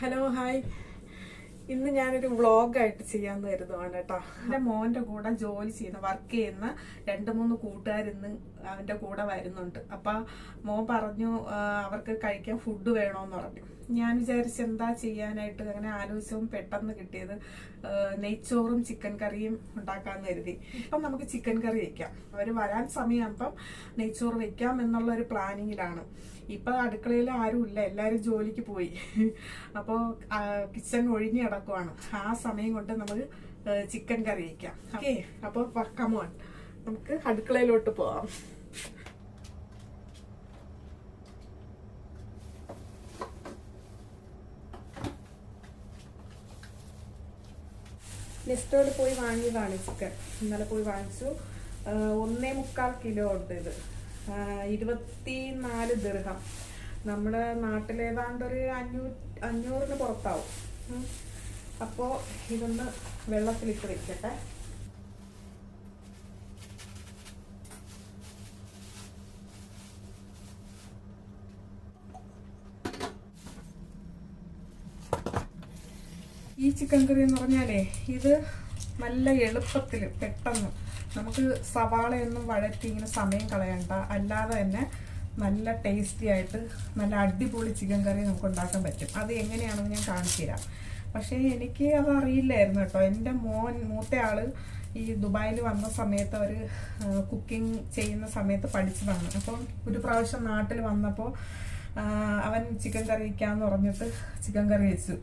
Hello hi. ഇന്ന് ഞാനൊരു വ്ളോഗായിട്ട് ചെയ്യാന്ന് കരുതുവാണ് കേട്ടോ. എൻ്റെ മോൻ്റെ കൂടെ ജോലി ചെയ്യുന്ന വർക്ക് ചെയ്യുന്ന 2-3 കൂട്ടുകാരിന്ന് അവൻ്റെ കൂടെ വരുന്നുണ്ട്. അപ്പം മോൻ പറഞ്ഞു അവർക്ക് കഴിക്കാൻ ഫുഡ് വേണമെന്ന് പറഞ്ഞു. ഞാൻ വിചാരിച്ച് എന്താ ചെയ്യാനായിട്ട് അങ്ങനെ ആലോചിച്ചവും പെട്ടെന്ന് കിട്ടിയത് നെയ്ച്ചോറും ചിക്കൻ കറിയും ഉണ്ടാക്കാന്ന് കരുതി. ഇപ്പം നമുക്ക് ചിക്കൻ കറി വെക്കാം. അവർ വരാൻ സമയമാകുമ്പം നെയ്ച്ചോറ് വെക്കാം എന്നുള്ള ഒരു പ്ലാനിങ്ങിലാണ്. ഇപ്പൊ അടുക്കളയിൽ ആരും ഇല്ല, എല്ലാരും ജോലിക്ക് പോയി. അപ്പോൾ കിച്ചൺ ഒഴിഞ്ഞു കിടക്കുവാണ്. ആ സമയം കൊണ്ട് നമുക്ക് ചിക്കൻ കറി വയ്ക്കാം. ഓക്കെ, അപ്പോൾ കമോൺ നമുക്ക് അടുക്കളയിലോട്ട് പോവാം. നെസ്റ്റോട് പോയി വാങ്ങിയതാണ് ചിക്കൻ. ഇന്നലെ പോയി വാങ്ങിച്ചു. 1.25 കിലോ ഉണ്ട് ഇത്. 24 ദിർഹം. നമ്മുടെ നാട്ടിലേതാണ്ട് ഒരു 500-500 പുറത്താവും. അപ്പോൾ ഇതൊന്ന് വെള്ളത്തിലിട്ട് വെക്കട്ടെ. ഈ ചിക്കൻ കറി എന്ന് പറഞ്ഞാലേ ഇത് നല്ല എളുപ്പത്തിൽ പെട്ടെന്ന് നമുക്ക് സവാളയൊന്നും വഴറ്റി ഇങ്ങനെ സമയം കളയണ്ട, അല്ലാതെ തന്നെ നല്ല ടേസ്റ്റി ആയിട്ട് നല്ല അടിപൊളി ചിക്കൻ കറി നമുക്ക് ഉണ്ടാക്കാൻ പറ്റും. അത് എങ്ങനെയാണെന്ന് ഞാൻ കാണിച്ചു തരാം. പക്ഷേ എനിക്ക് അത് അറിയില്ലായിരുന്നു കേട്ടോ. എൻ്റെ മൂത്തയാള് ഈ ദുബായിൽ വന്ന സമയത്ത് അവർ കുക്കിംഗ് ചെയ്യുന്ന സമയത്ത് പഠിച്ചതാണ്. അപ്പം ഒരു പ്രാവശ്യം നാട്ടിൽ വന്നപ്പോൾ അവൻ ചിക്കൻ കറി വയ്ക്കാന്ന് പറഞ്ഞിട്ട് ചിക്കൻ കറി വെച്ചു.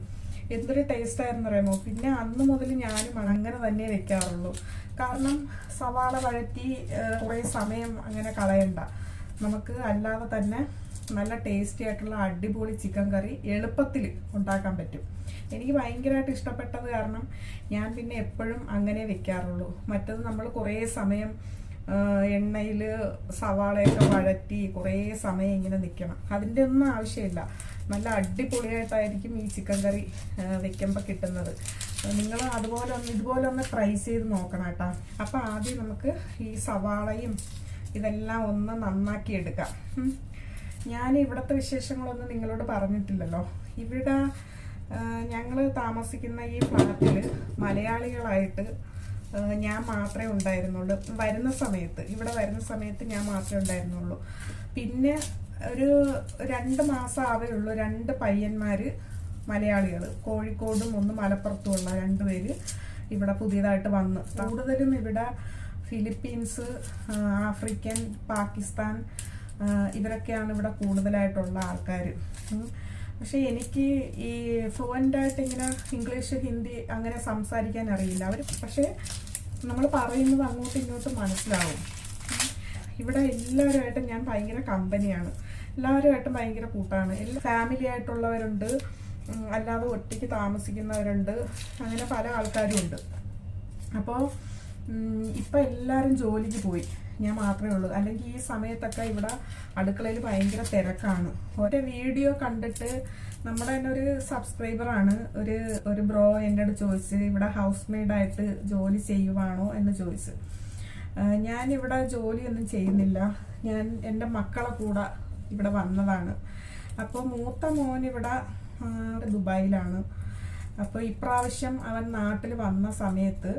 എന്തൊരു ടേസ്റ്റ് ആയിരുന്നു അറിയാമോ. പിന്നെ അന്ന് മുതൽ ഞാനും അങ്ങനെ തന്നെ വെക്കാറുള്ളൂ. കാരണം സവാള വഴറ്റി കുറേ സമയം അങ്ങനെ കളയണ്ട, നമുക്ക് അല്ലാതെ തന്നെ നല്ല ടേസ്റ്റി ആയിട്ടുള്ള അടിപൊളി ചിക്കൻ കറി എളുപ്പത്തിൽ ഉണ്ടാക്കാൻ പറ്റും. എനിക്ക് ഭയങ്കരമായിട്ട് ഇഷ്ടപ്പെട്ടത് കാരണം ഞാൻ പിന്നെ എപ്പോഴും അങ്ങനെ വെക്കാറുള്ളൂ. മറ്റത് നമ്മൾ കുറേ സമയം എണ്ണയിൽ സവാളയൊക്കെ വഴറ്റി കുറേ സമയം ഇങ്ങനെ നിൽക്കണം. അതിൻ്റെ ഒന്നും ആവശ്യമില്ല. നല്ല അടിപൊളിയായിട്ടായിരിക്കും ഈ ചിക്കൻ കറി വെക്കുമ്പോൾ കിട്ടുന്നത്. നിങ്ങൾ ഇതുപോലെ ഒന്ന് ട്രൈ ചെയ്ത് നോക്കണം കേട്ടോ. അപ്പം ആദ്യം നമുക്ക് ഈ സവാളയും ഇതെല്ലാം ഒന്ന് നന്നാക്കി എടുക്കാം. ഞാൻ ഇവിടുത്തെ വിശേഷങ്ങളൊന്നും നിങ്ങളോട് പറഞ്ഞിട്ടില്ലല്ലോ. ഇവിടെ ഞങ്ങൾ താമസിക്കുന്ന ഈ ഫ്ലാറ്റിൽ മലയാളികളായിട്ട് ഞാൻ മാത്രമേ ഉണ്ടായിരുന്നുള്ളൂ. ഇവിടെ വരുന്ന സമയത്ത് ഞാൻ മാത്രമേ ഉണ്ടായിരുന്നുള്ളൂ. പിന്നെ ഒരു 2 മാസം ആവേ ഉള്ളൂ 2 പയ്യന്മാര് മലയാളികൾ, കോഴിക്കോടും ഒന്ന് മലപ്പുറത്തുമുള്ള 2 പേര് ഇവിടെ പുതിയതായിട്ട് വന്ന്. കൂടുതലും ഇവിടെ ഫിലിപ്പീൻസ്, ആഫ്രിക്കൻ, പാകിസ്ഥാൻ ഇവരൊക്കെയാണ് ഇവിടെ കൂടുതലായിട്ടുള്ള ആൾക്കാർ. പക്ഷെ എനിക്ക് ഈ ഫ്ലുവൻ്റായിട്ട് ഇങ്ങനെ ഇംഗ്ലീഷ്, ഹിന്ദി അങ്ങനെ സംസാരിക്കാൻ അറിയില്ല. പക്ഷെ നമ്മൾ പറയുന്നത് അങ്ങോട്ടും ഇങ്ങോട്ടും മനസ്സിലാവും. ഇവിടെ എല്ലാവരുമായിട്ടും ഞാൻ ഭയങ്കര കമ്പനിയാണ്. എല്ലാവരുമായിട്ടും ഭയങ്കര കൂട്ടാണ്. എല്ലാ ഫാമിലി ആയിട്ടുള്ളവരുണ്ട്, അല്ലാതെ ഒറ്റയ്ക്ക് താമസിക്കുന്നവരുണ്ട്, അങ്ങനെ പല ആൾക്കാരും ഉണ്ട്. അപ്പോൾ ഇപ്പം എല്ലാവരും ജോലിക്ക് പോയി, ഞാൻ മാത്രമേ ഉള്ളൂ. അല്ലെങ്കിൽ ഈ സമയത്തൊക്കെ ഇവിടെ അടുക്കളയിൽ ഭയങ്കര തിരക്കാണ്. ഒരു വീഡിയോ കണ്ടിട്ട് നമ്മുടെ തന്നെ ഒരു സബ്സ്ക്രൈബറാണ് ഒരു ബ്രോ എൻ്റെ അടുത്ത് ചോദിച്ച് ഇവിടെ ഹൗസ് മെയ്ഡായിട്ട് ജോലി ചെയ്യുവാണോ എന്ന് ചോദിച്ചു. ഞാനിവിടെ ജോലിയൊന്നും ചെയ്യുന്നില്ല. ഞാൻ എൻ്റെ മക്കളെ കൂടെ ഇവിടെ വന്നതാണ്. അപ്പോൾ മൂത്ത മോൻ ഇവിടെ ദുബായിലാണ്. അപ്പോൾ ഇപ്രാവശ്യം അവൻ നാട്ടിൽ വന്ന സമയത്ത്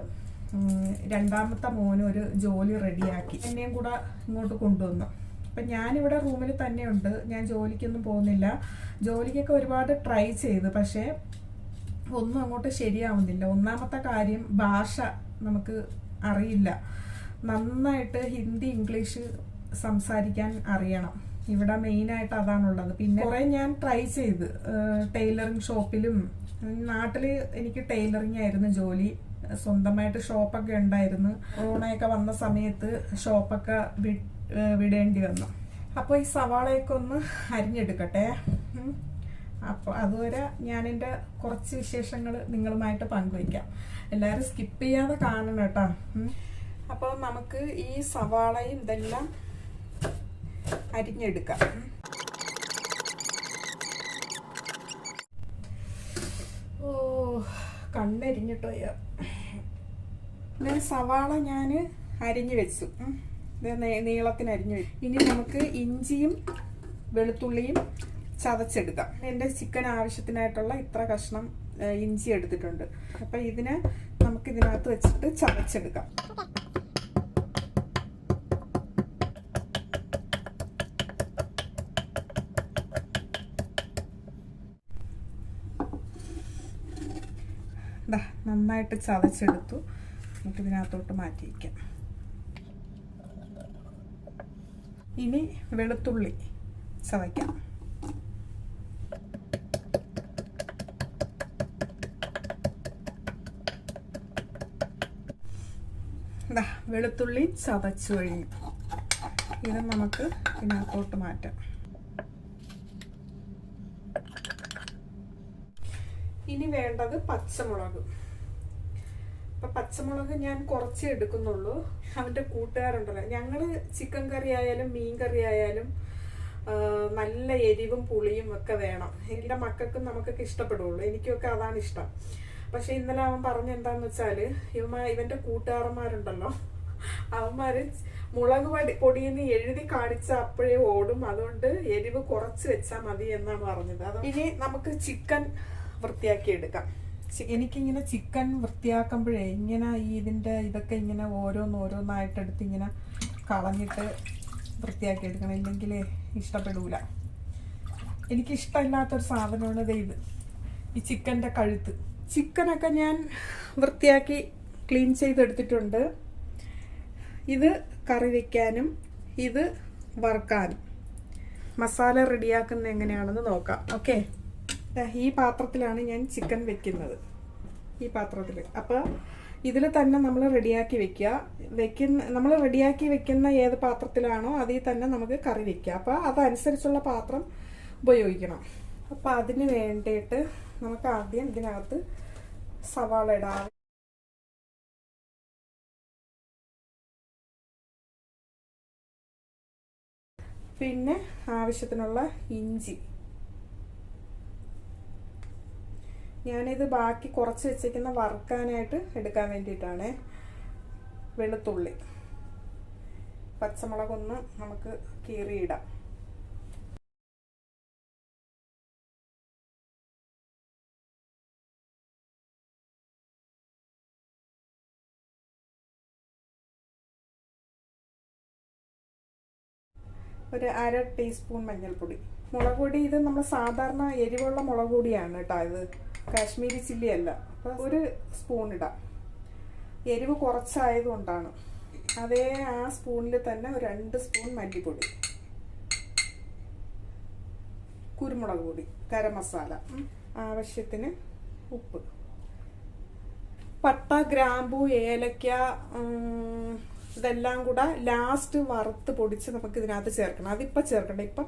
രണ്ടാമത്തെ മോന് ഒരു ജോലി റെഡിയാക്കി എന്നെയും കൂടെ ഇങ്ങോട്ട് കൊണ്ടുവന്നു. അപ്പം ഞാനിവിടെ റൂമിൽ തന്നെയുണ്ട്, ഞാൻ ജോലിക്കൊന്നും പോകുന്നില്ല. ജോലിക്കൊക്കെ ഒരുപാട് ട്രൈ ചെയ്തു, പക്ഷേ ഒന്നും അങ്ങോട്ട് ശരിയാവുന്നില്ല. ഒന്നാമത്തെ കാര്യം ഭാഷ നമുക്ക് അറിയില്ല. നന്നായിട്ട് ഹിന്ദി, ഇംഗ്ലീഷ് സംസാരിക്കാൻ അറിയണം. ഇവിടെ മെയിനായിട്ട് അതാണുള്ളത്. പിന്നെ കുറേ ഞാൻ ട്രൈ ചെയ്ത് ടൈലറിങ് ഷോപ്പിലും. നാട്ടിൽ എനിക്ക് ടൈലറിങ് ആയിരുന്നു ജോലി. സ്വന്തമായിട്ട് ഷോപ്പൊക്കെ ഉണ്ടായിരുന്നു. കൊറോണയൊക്കെ വന്ന സമയത്ത് ഷോപ്പൊക്കെ വിടേണ്ടി വന്നു. അപ്പോൾ ഈ സവാളയൊക്കെ ഒന്ന് അരിഞ്ഞെടുക്കട്ടെ. അപ്പോൾ അതുവരെ ഞാൻ എൻ്റെ കുറച്ച് വിശേഷങ്ങൾ നിങ്ങളുമായിട്ട് പങ്കുവയ്ക്കാം. എല്ലാവരും സ്കിപ്പ് ചെയ്യാതെ കാണണം കേട്ടോ. അപ്പോൾ നമുക്ക് ഈ സവാളയും ഇതെല്ലാം അരിഞ്ഞെടുക്കാം. ഓ, കണ്ണരിഞ്ഞിട്ടോ. സവാള ഞാൻ അരിഞ്ഞു വെച്ചു, നീളത്തിന് അരിഞ്ഞു വെച്ചു. ഇനി നമുക്ക് ഇഞ്ചിയും വെളുത്തുള്ളിയും ചതച്ചെടുക്കാം. എൻ്റെ ചിക്കൻ ആവശ്യത്തിനായിട്ടുള്ള ഇത്ര കഷ്ണം ഇഞ്ചി എടുത്തിട്ടുണ്ട്. അപ്പം ഇതിനെ നമുക്ക് ഇതിനകത്ത് വെച്ചിട്ട് ചതച്ചെടുക്കാം. നന്നായിട്ട് ചതച്ചെടുത്തു. നമുക്ക് ഇതിനകത്തോട്ട് മാറ്റി വയ്ക്കാം. ഇനി വെളുത്തുള്ളി ചതയ്ക്കാം. വെളുത്തുള്ളി ചതച്ചു കഴിഞ്ഞു. ഇത് നമുക്ക് ഇതിനകത്തോട്ട് മാറ്റാം. ഇനി വേണ്ടത് പച്ചമുളക്. അപ്പം പച്ചമുളക് ഞാൻ കുറച്ചേ എടുക്കുന്നുള്ളൂ. അവൻ്റെ കൂട്ടുകാരുണ്ടല്ലോ, ഞങ്ങൾ ചിക്കൻ കറി ആയാലും മീൻ കറി ആയാലും നല്ല എരിവും പുളിയും ഒക്കെ വേണം. എൻ്റെ മക്കൾക്കും നമുക്കൊക്കെ ഇഷ്ടപ്പെടുള്ളൂ. എനിക്കൊക്കെ അതാണ് ഇഷ്ടം. പക്ഷെ ഇന്നലെ അവൻ പറഞ്ഞ എന്താന്ന് വെച്ചാൽ ഇവൻ്റെ കൂട്ടുകാരന്മാരുണ്ടല്ലോ, അവന്മാര് മുളക് പൊടിയെന്ന് എഴുതി കാണിച്ച അപ്പോഴേ ഓടും. അതുകൊണ്ട് എരിവ് കുറച്ച് വെച്ചാൽ മതി എന്നാണ് പറഞ്ഞത്. ഇനി നമുക്ക് ചിക്കൻ വൃത്തിയാക്കി എടുക്കാം. എനിക്കിങ്ങനെ ചിക്കൻ വൃത്തിയാക്കുമ്പോഴേ ഇങ്ങനെ ഇതിൻ്റെ ഇതൊക്കെ ഇങ്ങനെ ഓരോന്നായിട്ട് എടുത്ത് ഇങ്ങനെ കളഞ്ഞിട്ട് വൃത്തിയാക്കി എടുക്കണം. ഇല്ലെങ്കിൽ ഇഷ്ടപ്പെടൂല. എനിക്കിഷ്ടമില്ലാത്തൊരു സാധനമാണ് ഇത്, ഈ ചിക്കൻ്റെ കഴുത്ത്. ചിക്കനൊക്കെ ഞാൻ വൃത്തിയാക്കി ക്ലീൻ ചെയ്തെടുത്തിട്ടുണ്ട്. ഇത് കറി വയ്ക്കാനും ഇത് വറുക്കാനും. മസാല റെഡിയാക്കുന്നത് എങ്ങനെയാണെന്ന് നോക്കാം. ഓക്കെ, ഈ പാത്രത്തിലാണ് ഞാൻ ചിക്കൻ വെക്കുന്നത്, ഈ പാത്രത്തിൽ. അപ്പോൾ ഇതിൽ തന്നെ നമ്മൾ റെഡിയാക്കി നമ്മൾ റെഡിയാക്കി വെക്കുന്ന ഏത് പാത്രത്തിലാണോ അതിൽ തന്നെ നമുക്ക് കറി വെക്കുക. അപ്പോൾ അതനുസരിച്ചുള്ള പാത്രം ഉപയോഗിക്കണം. അപ്പോൾ അതിന് വേണ്ടിയിട്ട് നമുക്ക് ആദ്യം ഇതിനകത്ത് സവാള ഇടാം. പിന്നെ ആവശ്യത്തിനുള്ള ഇഞ്ചി. ഞാനിത് ബാക്കി കുറച്ച് വെച്ചേക്കുന്ന വറുക്കാനായിട്ട് എടുക്കാൻ വേണ്ടിയിട്ടാണ്. വെളുത്തുള്ളി, പച്ചമുളകൊന്ന് നമുക്ക് കീറിയിടാം. ഒരു 1/2 ടീസ്പൂൺ മഞ്ഞൾപ്പൊടി. മുളക് പൊടി ഇത് നമ്മൾ സാധാരണ എരിവുള്ള മുളക് പൊടിയാണ് കേട്ടോ. ഇത് കാശ്മീരി ചില്ലി അല്ല. അപ്പോൾ 1 സ്പൂൺ ഇടാം. എരിവ് കുറച്ചായതുകൊണ്ടാണ്. അതേ ആ സ്പൂണിൽ തന്നെ ഒരു 2 സ്പൂൺ മല്ലിപ്പൊടി, കുരുമുളക് പൊടി, ഗരം മസാല, ആവശ്യത്തിന് ഉപ്പ്. പട്ട, ഗ്രാമ്പൂ, ഏലക്ക ഇതെല്ലാം കൂടെ ലാസ്റ്റ് വറുത്ത് പൊടിച്ച് നമുക്ക് ഇതിനകത്ത് ചേർക്കണം. അതിപ്പോൾ ചേർക്കണ്ട. ഇപ്പം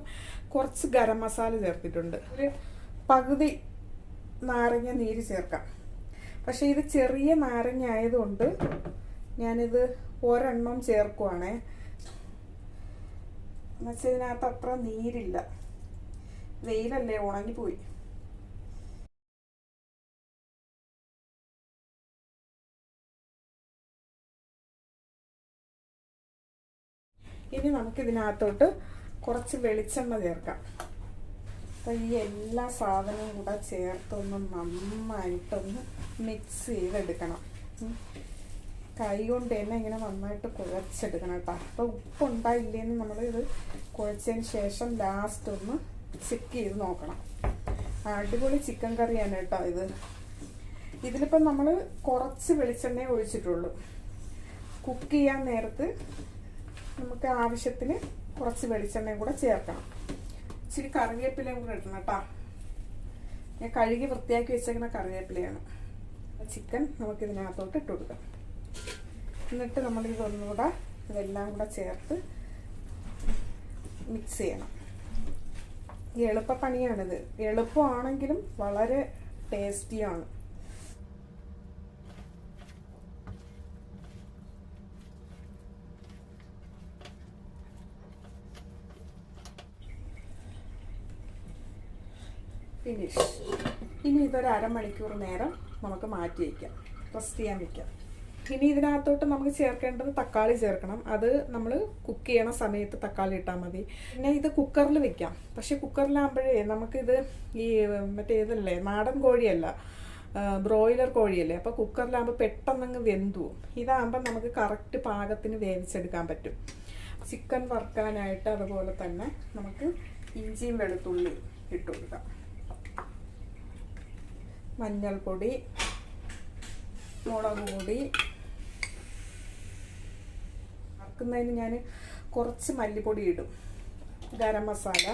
കുറച്ച് ഗരം മസാല ചേർത്തിട്ടുണ്ട്. ഒരു പകുതി നാരങ്ങ നീര് ചേർക്കാം. പക്ഷെ ഇത് ചെറിയ നാരങ്ങ ആയതുകൊണ്ട് ഞാനിത് ഒരെണ്ണം ചേർക്കുവാണേ. എന്നുവെച്ചാൽ ഇതിനകത്ത് അത്ര നീരില്ല. വെയിലല്ലേ, ഉണങ്ങിപ്പോയി. ഇനി നമുക്കിതിനകത്തോട്ട് കുറച്ച് വെളിച്ചെണ്ണ ചേർക്കാം. അപ്പം ഈ എല്ലാ സാധനവും കൂടെ ചേർത്തൊന്ന് നന്നായിട്ടൊന്ന് മിക്സ് ചെയ്തെടുക്കണം. കൈ കൊണ്ട് തന്നെ ഇങ്ങനെ നന്നായിട്ട് കുഴച്ചെടുക്കണം കേട്ടോ. അപ്പോൾ ഉപ്പുണ്ടായില്ലേന്ന് നമ്മൾ ഇത് കുഴച്ചതിന് ശേഷം ലാസ്റ്റ് ഒന്ന് ചെക്ക് ചെയ്ത് നോക്കണം. അടിപൊളി ചിക്കൻ കറിയാണ് കേട്ടോ ഇത്. ഇതിലിപ്പം നമ്മൾ കുറച്ച് വെളിച്ചെണ്ണയെ ഒഴിച്ചിട്ടുള്ളൂ. കുക്ക് ചെയ്യാൻ നേരത്ത് നമുക്ക് ആവശ്യത്തിന് കുറച്ച് വെളിച്ചെണ്ണയും കൂടെ ചേർക്കണം. ഇച്ചിരി കറിവേപ്പിലയും കൂടെ ഇടണം കേട്ടോ. ഞാൻ കഴുകി വൃത്തിയാക്കി വെച്ചേക്കുന്ന കറിവേപ്പിലയാണ്. ചിക്കൻ നമുക്ക് ഇതിനകത്തോട്ട് ഇട്ട് കൊടുക്കാം. എന്നിട്ട് നമ്മൾ ഇതൊന്നുകൂടെ ഇതെല്ലാം കൂടെ ചേർത്ത് മിക്സ് ചെയ്യണം. ഈ എളുപ്പപ്പണിയാണിത്. എളുപ്പമാണെങ്കിലും വളരെ ടേസ്റ്റിയാണ്. ഫിനിഷ്. ഇനി ഇതൊരു 1/2 മണിക്കൂർ നേരം നമുക്ക് മാറ്റി വയ്ക്കാം, റെസ്റ്റ് ചെയ്യാൻ വയ്ക്കാം. ഇനി ഇതിനകത്തോട്ട് നമുക്ക് ചേർക്കേണ്ടത് തക്കാളി ചേർക്കണം. അത് നമ്മൾ കുക്ക് ചെയ്യണ സമയത്ത് തക്കാളി ഇട്ടാൽ മതി. പിന്നെ ഇത് കുക്കറിൽ വെക്കാം. പക്ഷെ കുക്കറിലാകുമ്പോഴേ നമുക്കിത് ഈ മറ്റേ ഇതല്ലേ, നാടൻ കോഴിയല്ല, ബ്രോയിലർ കോഴിയല്ലേ. അപ്പോൾ കുക്കറിലാകുമ്പോൾ പെട്ടെന്നങ്ങ് വെന്തു. ഇതാകുമ്പോൾ നമുക്ക് കറക്റ്റ് പാകത്തിന് വേവിച്ചെടുക്കാൻ പറ്റും. ചിക്കൻ വറുക്കാനായിട്ട് അതുപോലെ തന്നെ നമുക്ക് ഇഞ്ചിയും വെളുത്തുള്ളി ഇട്ട് കൊടുക്കാം. മഞ്ഞൾപ്പൊടി, മുളക് പൊടി, വറുക്കുന്നതിന് ഞാൻ കുറച്ച് മല്ലിപ്പൊടി ഇടും, ഗരം മസാല,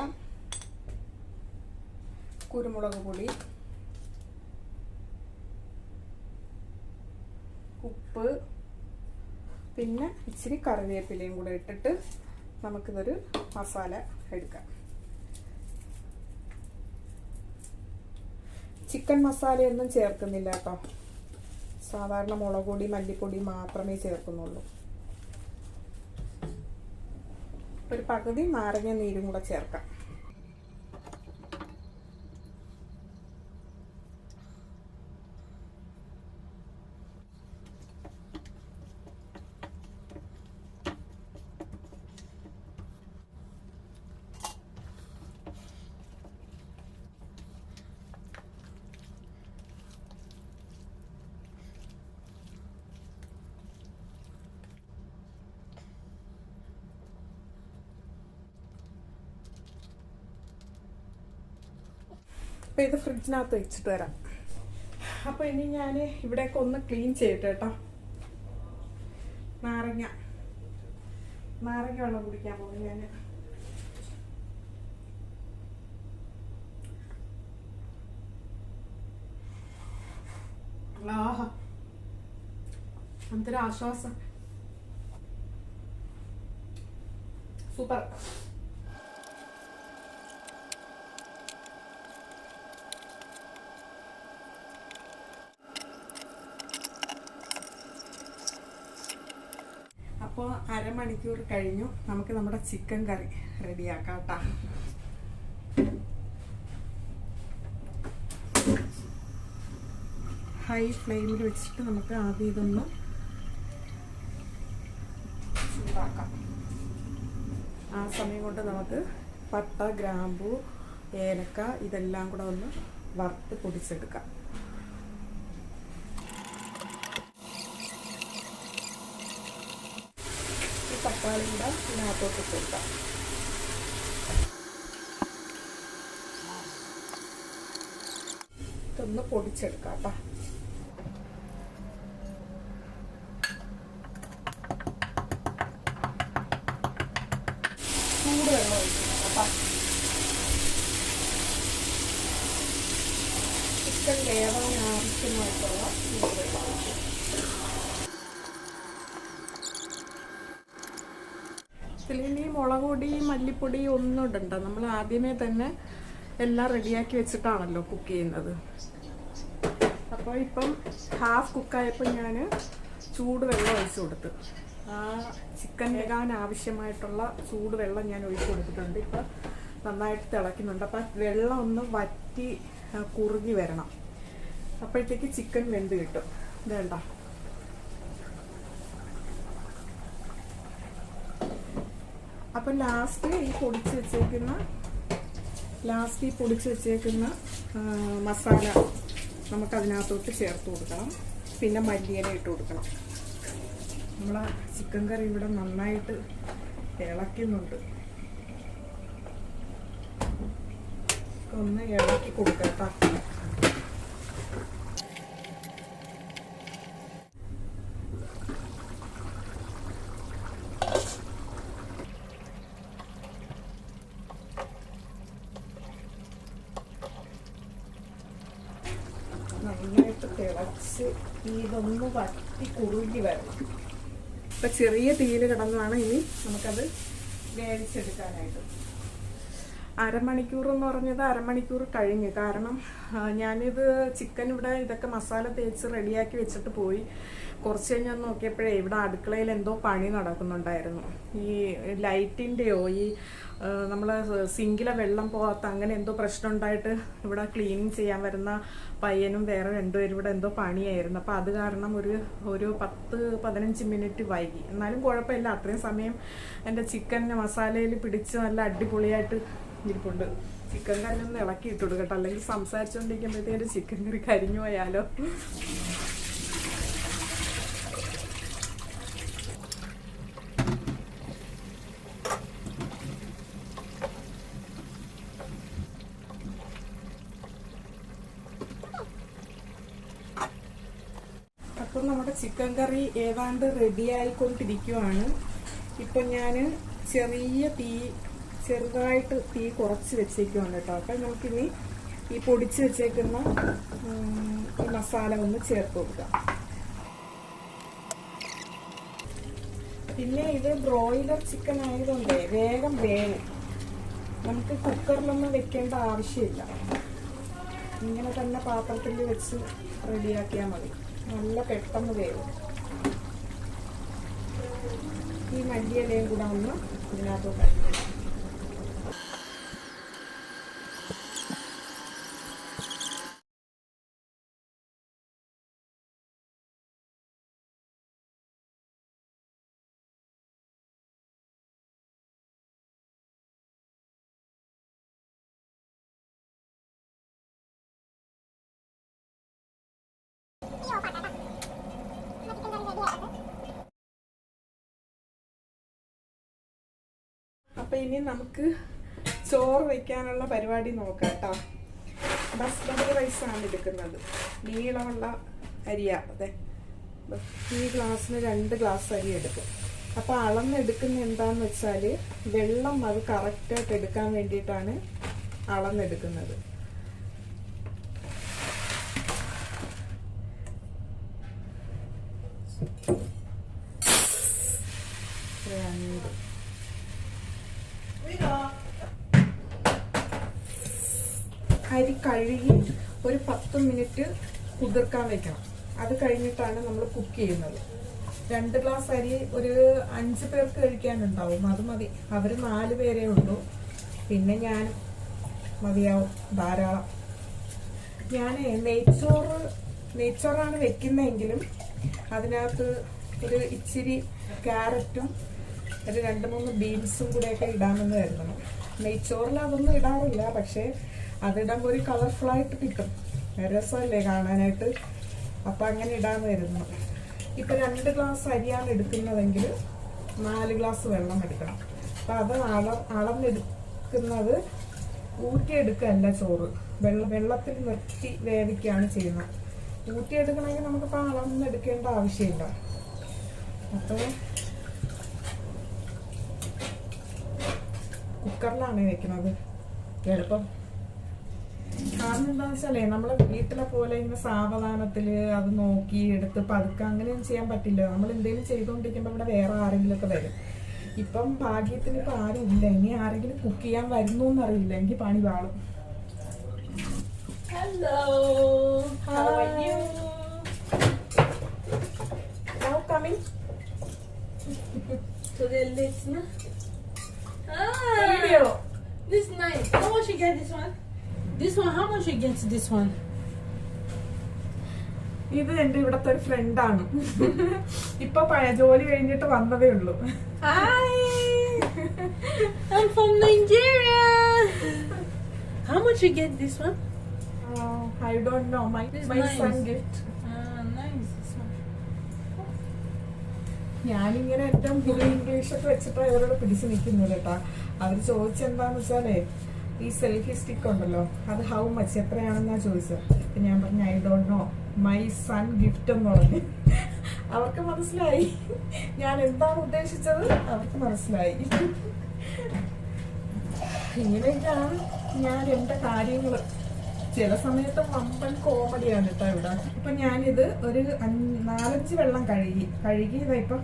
കുരുമുളക് പൊടി, ഉപ്പ്, പിന്നെ ഇച്ചിരി കറിവേപ്പിലയും കൂടെ ഇട്ടിട്ട് നമുക്കിതൊരു മസാല എടുക്കാം. ചിക്കൻ മസാലയൊന്നും ചേർക്കുന്നില്ല കേട്ടോ. സാധാരണ മുളക് പൊടി മല്ലിപ്പൊടി മാത്രമേ ചേർക്കുന്നുള്ളൂ. ഒരു പകുതി നാരങ്ങ നീരും കൂടെ ചേർക്കാം. അപ്പോൾ ഇത് ഫ്രിഡ്ജിനകത്ത് വെച്ചിട്ട് വരാം. അപ്പോൾ ഇനി ഞാൻ ഇവിടെയൊക്കെ ഒന്ന് ക്ലീൻ ചെയ്യട്ടെ കേട്ടോ. നാരങ്ങ വെള്ളം കുടിക്കാൻ പോകും ഞാൻ. ആഹാ, എന്തൊരു ആശ്വാസം. സൂപ്പർ. അപ്പോൾ അരമണിക്കൂർ കഴിഞ്ഞു. നമുക്ക് നമ്മുടെ ചിക്കൻ കറി റെഡിയാക്കാം കേട്ടോ. ഹൈ ഫ്ലെയിമിൽ വെച്ചിട്ട് നമുക്ക് ആദ്യം ഇതൊന്ന് ചൂടാക്കാം. ആ സമയം കൊണ്ട് നമുക്ക് പട്ട, ഗ്രാമ്പു, ഏലക്ക ഇതെല്ലാം കൂടെ ഒന്ന് വറുത്ത് പൊടിച്ചെടുക്കാം. തക്കാളി കൂടെ ഇതിനകത്തോട്ട് കൊടുക്കാം. ഇതൊന്ന് പൊടിച്ചെടുക്കാം കേട്ടോ. ചൂടുവെള്ളം ഒഴിക്കണം കേട്ടോ. ചിക്കൻ വേവാൻ ആവശ്യമായിട്ടുള്ള ചൂടുവെള്ളം. ഇതിലിനി മുളക് പൊടി മല്ലിപ്പൊടി ഒന്നും ഇടണ്ട. നമ്മൾ ആദ്യമേ തന്നെ എല്ലാം റെഡിയാക്കി വെച്ചിട്ടാണല്ലോ കുക്ക് ചെയ്യുന്നത്. അപ്പോൾ ഇപ്പം ഹാഫ് കുക്കായപ്പോൾ ഞാൻ ചൂടുവെള്ളം ഒഴിച്ചു കൊടുത്തു. ആ ചിക്കൻ വേകാൻ ആവശ്യമായിട്ടുള്ള ചൂടുവെള്ളം ഞാൻ ഒഴിച്ചു കൊടുത്തിട്ടുണ്ട്. ഇപ്പം നന്നായിട്ട് തിളയ്ക്കുന്നുണ്ട്. അപ്പം വെള്ളം ഒന്ന് വറ്റി കുറുകി വരണം. അപ്പോഴത്തേക്ക് ചിക്കൻ വെന്ത് കിട്ടും. വേണ്ട, അപ്പം ലാസ്റ്റ് ഈ പൊടിച്ച് വെച്ചേക്കുന്ന മസാല നമുക്കതിനകത്തോട്ട് ചേർത്ത് കൊടുക്കണം. പിന്നെ മല്ലിയില ഇട്ട് കൊടുക്കണം. നമ്മളെ ചിക്കൻ കറി ഇവിടെ നന്നായിട്ട് ഇളക്കുന്നുണ്ട്. ഒന്ന് ഇളക്കി കൊടുക്കാം. നന്നായിട്ട് തിളച്ച് ഇതൊന്ന് വറ്റി കുറുകി വരണം. ചെറിയ തീയിൽ കിടന്നാണ് ഇനി നമുക്കത് വേവിച്ചെടുക്കാനായിട്ട്. അരമണിക്കൂർ എന്ന് പറഞ്ഞത് അരമണിക്കൂർ കഴിഞ്ഞു. കാരണം ഞാനിത് ചിക്കൻ ഇവിടെ ഇതൊക്കെ മസാല തേച്ച് റെഡിയാക്കി വെച്ചിട്ട് പോയി. കുറച്ച് കഴിഞ്ഞ് നോക്കിയപ്പോഴേ ഇവിടെ അടുക്കളയിൽ എന്തോ പണി നടക്കുന്നുണ്ടായിരുന്നു. ഈ ലൈറ്റിൻ്റെയോ ഈ നമ്മൾ സിങ്കിലെ വെള്ളം പോകാത്ത അങ്ങനെ എന്തോ പ്രശ്നം ഉണ്ടായിട്ട് ഇവിടെ ക്ലീനിങ് ചെയ്യാൻ വരുന്ന പയ്യനും വേറെ രണ്ടുപേരും ഇവിടെ എന്തോ പണിയായിരുന്നു. അപ്പോൾ അത് കാരണം ഒരു 10-15 മിനിറ്റ് വൈകി. എന്നാലും കുഴപ്പമില്ല, അത്രയും സമയം എൻ്റെ ചിക്കൻ മസാലയിൽ പിടിച്ച് നല്ല അടിപൊളിയായിട്ട് ഇരിപ്പുണ്ട്. ചിക്കൻ കറി ഒന്ന് ഇളക്കി ഇട്ടു കൊടുക്കട്ടെ, അല്ലെങ്കിൽ സംസാരിച്ചുകൊണ്ടിരിക്കുമ്പോഴത്തേക്ക് ചിക്കൻ കറി കരിഞ്ഞു പോയാലോ. അപ്പം നമ്മുടെ ചിക്കൻ കറി ഏതാണ്ട് റെഡി ആയിക്കൊണ്ടിരിക്കുവാണ്. ഇപ്പം ഞാൻ ചെറുതായിട്ട് തീ കുറച്ച് വെച്ചേക്കുവാണ് കേട്ടോ. അപ്പം നമുക്കിനി ഈ പൊടിച്ച് വെച്ചേക്കുന്ന ഈ മസാല ഒന്ന് ചേർത്ത് കൊടുക്കാം. പിന്നെ ഇത് ബ്രോയിലർ ചിക്കൻ ആയതുകൊണ്ട് വേഗം വേവും. നമുക്ക് കുക്കറിലൊന്നും വെക്കേണ്ട ആവശ്യമില്ല, ഇങ്ങനെ തന്നെ പാത്രത്തിൽ വെച്ച് റെഡിയാക്കിയാൽ മതി. നല്ല പെട്ടെന്ന് വേവും. ഈ മല്ലിയിലയും കൂടെ ഒന്ന് ഇതിനകത്തോട്ട് അപ്പൊ ഇനി നമുക്ക് ചോറ് വെക്കാനുള്ള പരിപാടി നോക്കാം കേട്ടോ. ബസ്മതി റൈസാണ് എടുക്കുന്നത്, നീളമുള്ള അരിയാ. അതെ, ഈ ഗ്ലാസ്സിന് 2 ഗ്ലാസ് അരി എടുക്കും. അപ്പൊ അളന്നെടുക്കുന്ന എന്താന്ന് വെച്ചാല് വെള്ളം അത് കറക്റ്റായിട്ട് എടുക്കാൻ വേണ്ടിയിട്ടാണ് അളന്നെടുക്കുന്നത്. അരി കഴുകി ഒരു 10 മിനിറ്റ് കുതിർക്കാൻ വെക്കണം. അത് കഴിഞ്ഞിട്ടാണ് നമ്മൾ കുക്ക് ചെയ്യുന്നത്. 2 ഗ്ലാസ് അരി ഒരു 5 പേർക്ക് കഴിക്കാനുണ്ടാവും, അത് മതി. അവർ 4 പേരേ ഉള്ളൂ, പിന്നെ ഞാൻ മതിയാവും, ധാരാളം. ഞാൻ നെയ്ച്ചോറാണ് വെക്കുന്നതെങ്കിലും അതിനകത്ത് ഒരു ഇച്ചിരി ക്യാരറ്റും ഒരു 2-3 ബീൻസും കൂടെയൊക്കെ ഇടാമെന്ന് കരുതണം. നെയ്ച്ചോറിൽ അതൊന്നും ഇടാറില്ല, പക്ഷേ അതിടുമ്പോൾ ഒരു കളർഫുള്ളായിട്ട് കിട്ടും, രസമല്ലേ കാണാനായിട്ട്. അപ്പം അങ്ങനെ ഇടാമെന്ന് കരുതണം. ഇപ്പം 2 ഗ്ലാസ് അരിയാണ് എടുക്കുന്നതെങ്കിൽ 4 ഗ്ലാസ് വെള്ളം എടുക്കണം. അപ്പം അത് അളന്നെടുക്കുന്നത് ഊറ്റിയെടുക്കല്ല, ചോറ് വെള്ളത്തിൽ നിർത്തി വേവിക്കുകയാണ് ചെയ്യുന്നത്. ഊറ്റിയെടുക്കണമെങ്കിൽ നമുക്കിപ്പോൾ അളന്നെടുക്കേണ്ട ആവശ്യമില്ല. അപ്പോൾ കുക്കറിലാണ് വെക്കുന്നത് എളുപ്പം. കാരണം എന്താണെന്ന് വെച്ചാലേ നമ്മളെ വീട്ടിലെ പോലെ ഇങ്ങനെ സാവധാനത്തിൽ അത് നോക്കി എടുത്ത് പതുക്കെ അങ്ങനെയൊന്നും ചെയ്യാൻ പറ്റില്ല. നമ്മൾ എന്തെങ്കിലും ചെയ്തുകൊണ്ടിരിക്കുമ്പോൾ ഇവിടെ വേറെ ആരെങ്കിലും ഒക്കെ വരും. ഇപ്പം ഭാഗ്യത്തിന് ഇപ്പം ആരും ഇല്ല. ഇനി ആരെങ്കിലും കുക്ക് ചെയ്യാൻ വരുന്നു എന്നറിയില്ല, എനിക്ക് പണി പാളും. Hello. How are you? Now coming. To the listener. Video. This is nice. How much you get this one? This one, how much you get this one? ഇത് എന്റെ ഇവിടത്തെ ഒരു ഫ്രണ്ടാണ്. ഇപ്പൊ ജോലി കഴിഞ്ഞിട്ട് വന്നതേ ഉള്ളൂ. Hi. I'm from Nigeria. How much you get this one? I don't know. My nice. son gift. Nice. This one. ഞാനിങ്ങനെ എന്റെ മുറി ഇംഗ്ലീഷൊക്കെ വെച്ചിട്ട് അവരോട് പിടിച്ചു നിൽക്കുന്നത് കേട്ടാ. അവർ ചോദിച്ചെന്താന്ന് വെച്ചാലേ ഈ സെൽഫി സ്റ്റിക്ക് ഉണ്ടല്ലോ, അത് ഹൗ മച്ച് എത്രയാണെന്നാ ചോദിച്ചത്. അപ്പൊ ഞാൻ പറഞ്ഞു I don't know, my son gift എന്ന് പറഞ്ഞു. അവർക്ക് മനസ്സിലായി ഞാൻ എന്താണ് ഉദ്ദേശിച്ചത്, അവർക്ക് മനസ്സിലായി. ഇങ്ങനെയൊക്കെയാണ് ഞാൻ എന്റെ കാര്യങ്ങള്. ചില സമയത്ത് വമ്പൻ കോമഡിയാണ് കേട്ടോ ഇവിടെ. ഇപ്പൊ ഞാനിത് ഒരു 4-5 വെള്ളം കഴുകി ഇതാ ഇപ്പം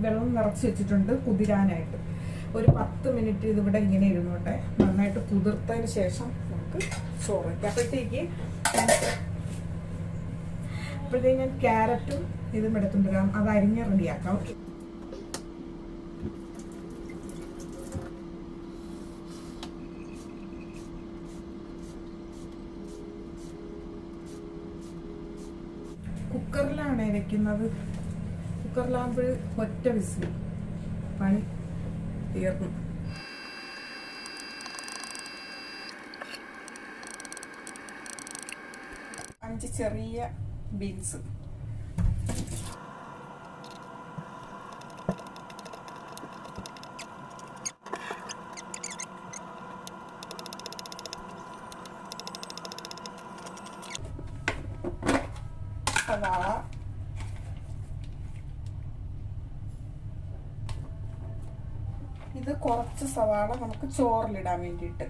വെള്ളം നിറച്ച് വെച്ചിട്ടുണ്ട് കുതിരാനായിട്ട്. ഒരു 10 മിനിറ്റ് ഇതിവിടെ ഇങ്ങനെ ഇരുന്നോട്ടെ. നന്നായിട്ട് കുതിർത്തതിന് ശേഷം നമുക്ക് ചോറ് വയ്ക്കാം. അപ്പോഴത്തേക്ക് ഞാൻ ക്യാരറ്റും ഇതും എടുത്തുകൊണ്ടിരാം. അത് അരിഞ്ഞ് റെഡിയാക്കാം. ഓക്കെ. കുക്കറിലാണ് വെക്കുന്നത്. കുക്കറിലാകുമ്പോൾ ഒറ്റ വിസിൽ പണി തീർന്നു. അഞ്ച് ചെറിയ ബീൻസ്, സവാള, ഇത് കുറച്ച് സവാള നമുക്ക് ചോറിലിടാൻ വേണ്ടിയിട്ട്,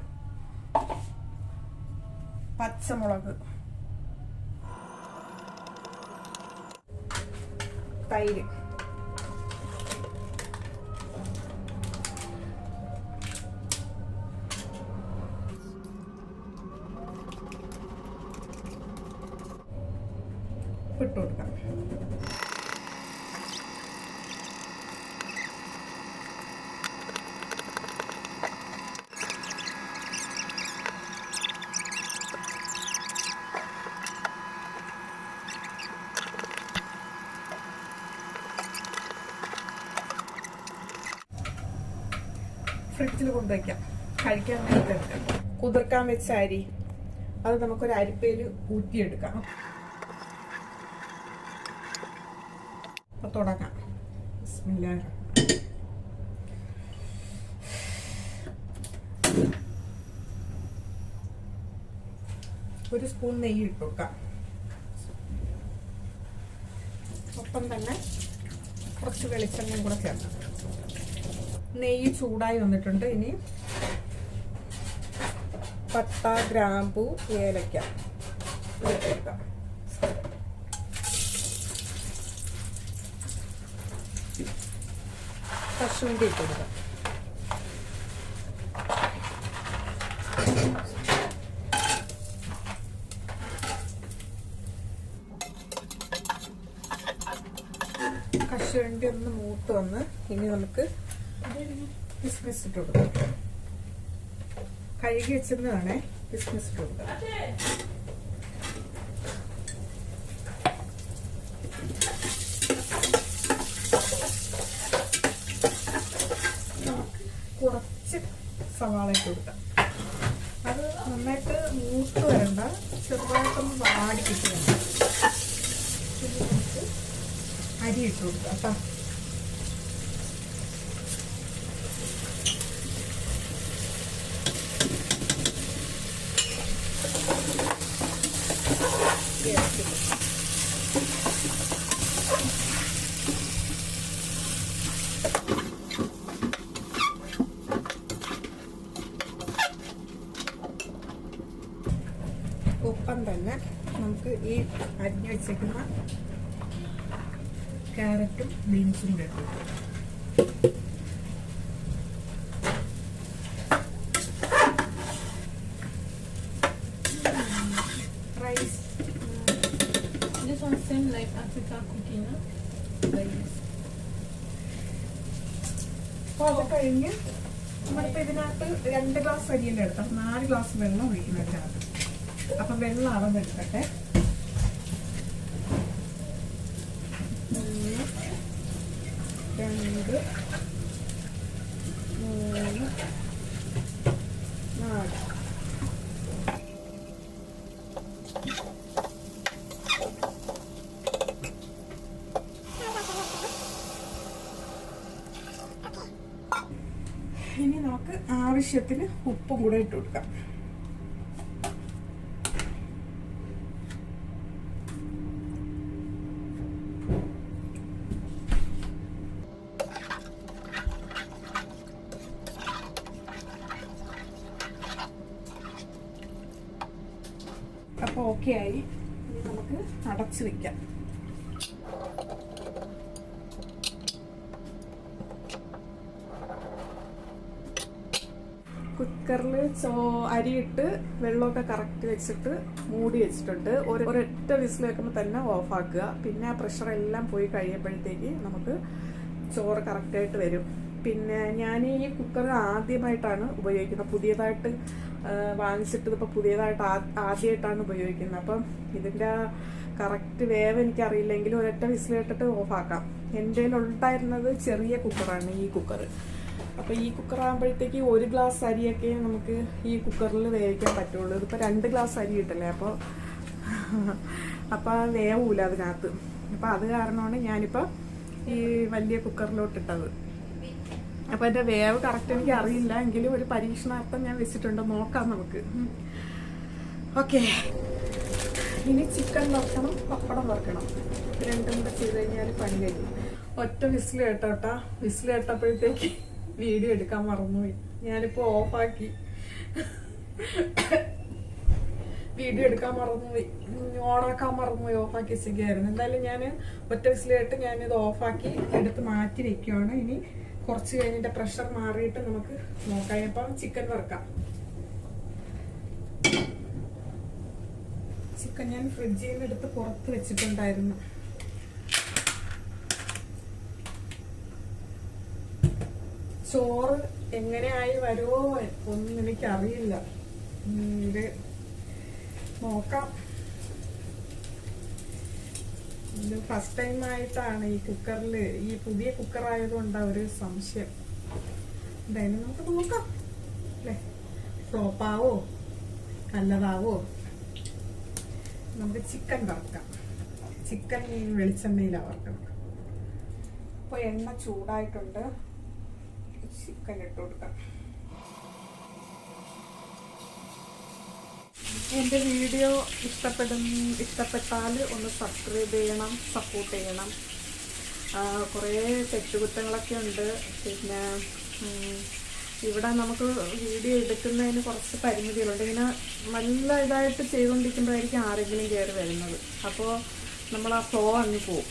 പച്ചമുളക്, തൈര്, ഇട്ട് കൊടുക്കാം. ഫ്രിഡ്ജിൽ കൊണ്ടുവയ്ക്കാം. കഴിക്കാൻ വേണ്ടിയിട്ട് കുതിർക്കാൻ വെച്ച അരി അത് നമുക്കൊരു അരിപ്പയിൽ ഊറ്റിയെടുക്കാം. അപ്പൊ തുടങ്ങാം. ബിസ്മില്ലാഹ്. ഒരു സ്പൂൺ നെയ്യ് ഇട്ട് കൊടുക്കാം. ഒപ്പം തന്നെ കുറച്ച് വെളിച്ചെണ്ണയും കൂടെ ചേർക്കാം. നെയ്യ് ചൂടായി വന്നിട്ടുണ്ട്. ഇനി പട്ട, ഗ്രാമ്പു, ഏലക്ക ഇട്ട് കശുവണ്ടി ഇട്ട് കൊടുക്കാം. കശുവണ്ടി ഒന്ന് മൂത്ത് വന്ന് ഇനി നമുക്ക് കിസ്മിസ് ഇട്ട് കൊടുക്കാം. കഴുകി വെച്ചിരുന്നതാണേ. കിസ്മിസ് ഇട്ട് കൊടുക്കാം. കുറച്ച് സവാള ഇട്ട് കൊടുക്കാം. അത് നന്നായിട്ട് മൂത്ത് വരണ്ട, ചെറുതായിട്ടൊന്ന് വാടി കിട്ടുന്നുണ്ട്. അരി ഇട്ട് കൊടുക്കാം കേട്ടോ. ഒപ്പം തന്നെ നമുക്ക് ഈ അരിഞ്ഞു വെച്ചേക്കുന്ന ക്യാരറ്റും ബീൻസും കൂടെ ഇട്ടു. Rice. This one same like Africa cooking, no? അപ്പോൾ അത് കഴിഞ്ഞ് നമ്മളിപ്പോൾ ഇതിനകത്ത് 2 ഗ്ലാസ് അരിയല്ലേ എടുത്താൽ 4 ഗ്ലാസ് വെള്ളം ഒഴിക്കുന്നതിനകത്ത്. അപ്പം വെള്ളം അളന്നെടുക്കട്ടെ. 1 2 3 4. ഇനി നമുക്ക് ആവശ്യത്തിന് ഉപ്പും കൂടെ ഇട്ട് കൊടുക്കാം. അപ്പോൾ ഓക്കെ ആയി. നമുക്ക് അടച്ചു വെക്കാം. കുക്കറിൽ അരിയിട്ട് വെള്ളമൊക്കെ കറക്റ്റ് വെച്ചിട്ട് മൂടി വെച്ചിട്ടുണ്ട്. ഒരൊറ്റ വിസിൽ വെക്കുമ്പോൾ തന്നെ ഓഫാക്കുക. പിന്നെ ആ പ്രഷർ എല്ലാം പോയി കഴിയുമ്പോഴത്തേക്ക് നമുക്ക് ചോറ് കറക്റ്റായിട്ട് വരും. പിന്നെ ഞാൻ ഈ കുക്കർ ആദ്യമായിട്ടാണ് ഉപയോഗിക്കുന്നത്, പുതിയതായിട്ട് വാങ്ങിച്ചിട്ട് ഇപ്പോൾ പുതിയതായിട്ട് ആദ്യമായിട്ടാണ് ഉപയോഗിക്കുന്നത്. അപ്പം ഇതിൻ്റെ കറക്റ്റ് വേവ് എനിക്കറിയില്ലെങ്കിലും ഒരൊറ്റ വിസിൽ കേട്ടിട്ട് ഓഫാക്കാം. എൻ്റെ ഉണ്ടായിരുന്നത് ചെറിയ കുക്കറാണ് ഈ കുക്കർ. അപ്പോൾ ഈ കുക്കർ ആകുമ്പോഴത്തേക്ക് 1 ഗ്ലാസ് അരിയൊക്കെ നമുക്ക് ഈ കുക്കറിൽ വേവിക്കാൻ പറ്റുള്ളൂ. ഇതിപ്പോൾ 2 ഗ്ലാസ് അരി ഇട്ടല്ലേ, അപ്പോൾ വേവൂല അതിനകത്ത്. അപ്പോൾ അത് കാരണമാണ് ഞാനിപ്പോൾ ഈ വലിയ കുക്കറിലോട്ടിട്ടത്. അപ്പോൾ എൻ്റെ വേവ് കറക്റ്റ് എനിക്ക് അറിയില്ല, എങ്കിലും ഒരു പരീക്ഷണാർത്ഥം ഞാൻ വെച്ചിട്ടുണ്ട്. നോക്കാം നമുക്ക്. ഓക്കെ, ഇനി ചിക്കൻ വറുക്കണം, പപ്പടം വറുക്കണം. രണ്ടും കൂടെ ചെയ്ത് കഴിഞ്ഞാൽ പണി കഴിയും. ഒറ്റ വിസിൽ കേട്ടോട്ടാ. വിസിൽ കേട്ടപ്പോഴത്തേക്ക് വീഡിയോ എടുക്കാൻ മറന്നുപോയി. ഞാനിപ്പോൾ ഓഫാക്കി, വീഡിയോ എടുക്കാൻ മറന്നുപോയി, ഓണാക്കാൻ മറന്നുപോയി, ഓഫാക്കി വെച്ചിരിക്കുകയായിരുന്നു. എന്തായാലും ഞാൻ ഒറ്റ വിസിൽ കേട്ട് ഞാനിത് ഓഫാക്കി എടുത്ത് മാറ്റി വെക്കുകയാണ്. ഇനി കുറച്ച് കഴിഞ്ഞിട്ട് പ്രഷർ മാറിയിട്ട് നമുക്ക് നോക്കാം. ഇപ്പം ചിക്കൻ വറുക്കാം. ചിക്കൻ ഞാൻ ഫ്രിഡ്ജിൽ നിന്ന് എടുത്ത് പുറത്ത് വെച്ചിട്ടുണ്ടായിരുന്നു. ചോറ് എങ്ങനെയായി വരുമോ ഒന്നും എനിക്കറിയില്ല. ഇത് നോക്കാം. ഇത് ഫസ്റ്റ് ടൈം ആയിട്ടാണ് ഈ കുക്കറിൽ, ഈ പുതിയ കുക്കർ ആയതുകൊണ്ടാണ് ഒരു സംശയം. എന്തായാലും നമുക്ക് നോക്കാം അല്ലേ, ഫ്ലോപ്പാവോ നല്ലതാവോ. നമുക്ക് ചിക്കൻ വറുക്കാം. ചിക്കൻ വെളിച്ചെണ്ണയിലാണ് വറുക്കണം. ഇപ്പോൾ എണ്ണ ചൂടായിട്ടുണ്ട്, ചിക്കൻ ഇട്ട് കൊടുക്കാം. എൻ്റെ വീഡിയോ ഇഷ്ടപ്പെട്ടാൽ ഒന്ന് സബ്സ്ക്രൈബ് ചെയ്യണം, സപ്പോർട്ട് ചെയ്യണം. കുറേ തെറ്റുകുറ്റങ്ങളൊക്കെ ഉണ്ട്. പിന്നെ ഇവിടെ നമുക്ക് വീഡിയോ എടുക്കുന്നതിന് കുറച്ച് പരിമിതികളുണ്ട്. ഇങ്ങനെ നല്ല ഇതായിട്ട് ചെയ്തുകൊണ്ടിരിക്കുമ്പോഴായിരിക്കും ആരെങ്കിലും കയറി വരുന്നത്. അപ്പോൾ നമ്മൾ ആ ഫ്ലോ അങ്ങ് പോവും.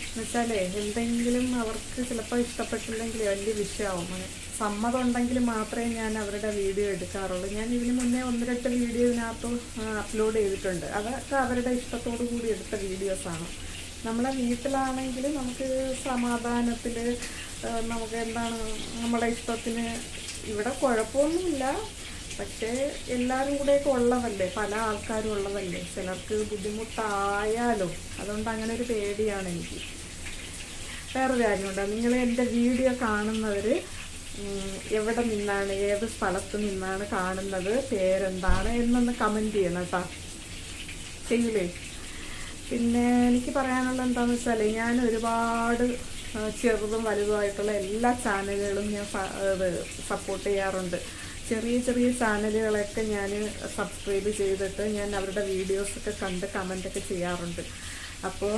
എന്നുവെച്ചാലേ എന്തെങ്കിലും അവർക്ക് ചിലപ്പോൾ ഇഷ്ടപ്പെട്ടില്ലെങ്കിൽ വലിയ വിഷയമാവും. സമ്മതം ഉണ്ടെങ്കിൽ മാത്രമേ ഞാൻ അവരുടെ വീഡിയോ എടുക്കാറുള്ളൂ. ഞാൻ ഇതിന് മുന്നേ 1-2 വീഡിയോ ഇതിനകത്ത് അപ്ലോഡ് ചെയ്തിട്ടുണ്ട്. അതൊക്കെ അവരുടെ ഇഷ്ടത്തോടു കൂടി എടുത്ത വീഡിയോസാണ്. നമ്മളെ വീട്ടിലാണെങ്കിൽ നമുക്ക് സമാധാനത്തിൽ നമുക്ക് എന്താണ് നമ്മുടെ ഇഷ്ടത്തിന്, ഇവിടെ കുഴപ്പമൊന്നുമില്ല. പക്ഷേ എല്ലാവരും കൂടെയൊക്കെ ഉള്ളതല്ലേ, പല ആൾക്കാരും ഉള്ളതല്ലേ, ചിലർക്ക് ബുദ്ധിമുട്ടായാലോ. അതുകൊണ്ട് അങ്ങനെ ഒരു പേടിയാണ് എനിക്ക്. വേറൊരു കാര്യമുണ്ട്, നിങ്ങൾ എൻ്റെ വീഡിയോ കാണുന്നവർ എവിടെ നിന്നാണ്, ഏത് സ്ഥലത്ത് നിന്നാണ് കാണുന്നത്, പേരെന്താണ് എന്നൊന്ന് കമൻറ്റ് ചെയ്യണം കേട്ടോ. ചെയ്യില്ലേ? പിന്നെ എനിക്ക് പറയാനുള്ള എന്താണെന്ന് വെച്ചാൽ, ഞാൻ ഒരുപാട് ചെറുതും വലുതുമായിട്ടുള്ള എല്ലാ ചാനലുകളും ഞാൻ സപ്പോർട്ട് ചെയ്യാറുണ്ട്. ചെറിയ ചെറിയ ചാനലുകളൊക്കെ ഞാൻ സബ്സ്ക്രൈബ് ചെയ്തിട്ട് ഞാൻ അവരുടെ വീഡിയോസൊക്കെ കണ്ട് കമൻറ്റൊക്കെ ചെയ്യാറുണ്ട്. അപ്പോൾ